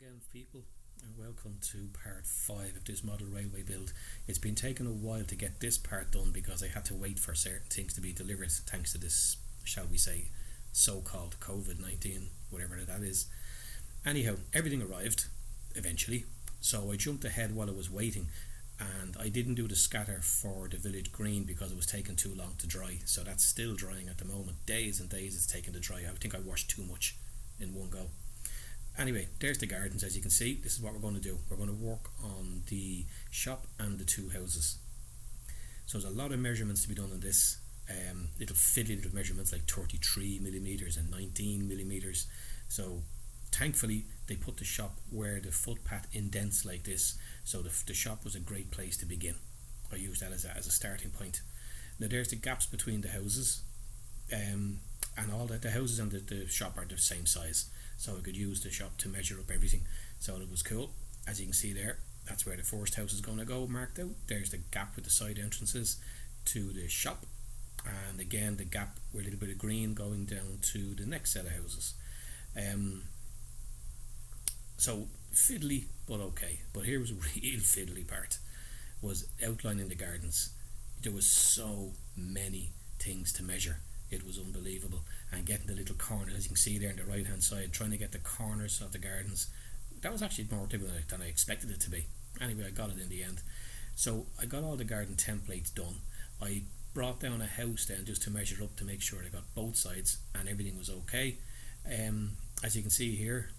again, people, and welcome to part 5 of this model railway build. It's been taking a while to get this part done because I had to wait for certain things to be delivered thanks to this, shall we say, so-called COVID-19, whatever that is. Anyhow, everything arrived eventually, so I jumped ahead while I was waiting, and I didn't do the scatter for the village green because it was taking too long to dry, so that's still drying at the moment. Days and days it's taken to dry. I think I washed too much in one go. Anyway, there's the gardens. As you can see, this is what we're going to do. We're going to work on the shop and the two houses. So there's a lot of measurements to be done on this. Little fiddly little measurements like 33 millimeters and 19 millimeters. So thankfully they put the shop where the footpath indents like this, so the shop was a great place to begin. I used that as a starting point. Now there's the gaps between the houses, and all that. The houses and the shop are the same size, so I could use the shop to measure up everything. So it was cool. As you can see there, that's where the first house is going to go, marked out. There's the gap with the side entrances to the shop, and again the gap with a little bit of green going down to the next set of houses. So fiddly but okay. But here was a real fiddly part, was outlining the gardens. There was so many things to measure. It was unbelievable. And getting the little corners, as you can see there on the right hand side, trying to get the corners of the gardens, that was actually more difficult than I expected it to be. Anyway, I got it in the end. So I got all the garden templates done. I brought down a house then just to measure up to make sure I got both sides and everything was okay. As you can see here,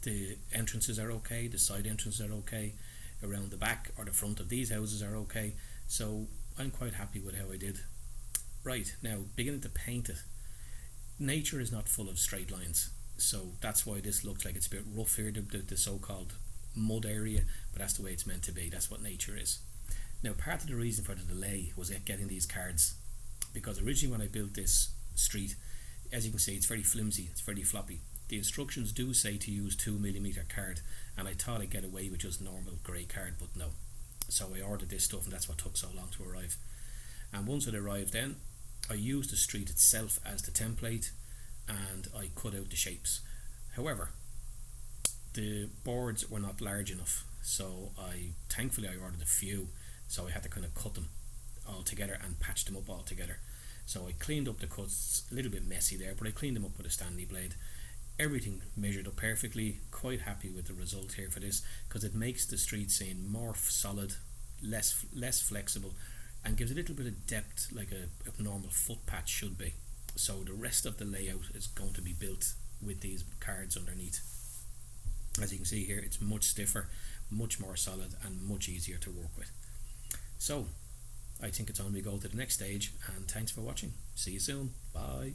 the entrances are okay, the side entrances are okay, around the back or the front of these houses are okay. So I'm quite happy with how I did. Right, now beginning to paint it. Nature is not full of straight lines, so that's why this looks like it's a bit rough here, the so-called mud area, but that's the way it's meant to be. That's what nature is. Now part of the reason for the delay was getting these cards, because originally when I built this street, as you can see, it's very flimsy, it's very floppy. The instructions do say to use 2mm card, and I thought I'd get away with just normal grey card, but no. So I ordered this stuff, and that's what took so long to arrive. And once it arrived then, I used the street itself as the template, and I cut out the shapes. However, the boards were not large enough, so thankfully I ordered a few, so I had to kind of cut them all together and patch them up all together. So I cleaned up the cuts, a little bit messy there, but I cleaned them up with a Stanley blade. Everything measured up perfectly. Quite happy with the result here for this, because it makes the street scene more solid, less flexible, and gives a little bit of depth like a normal footpath should be. So the rest of the layout is going to be built with these cards underneath. As you can see here, it's much stiffer, much more solid, and much easier to work with. So I think it's on we go to the next stage, and thanks for watching. See you soon. Bye.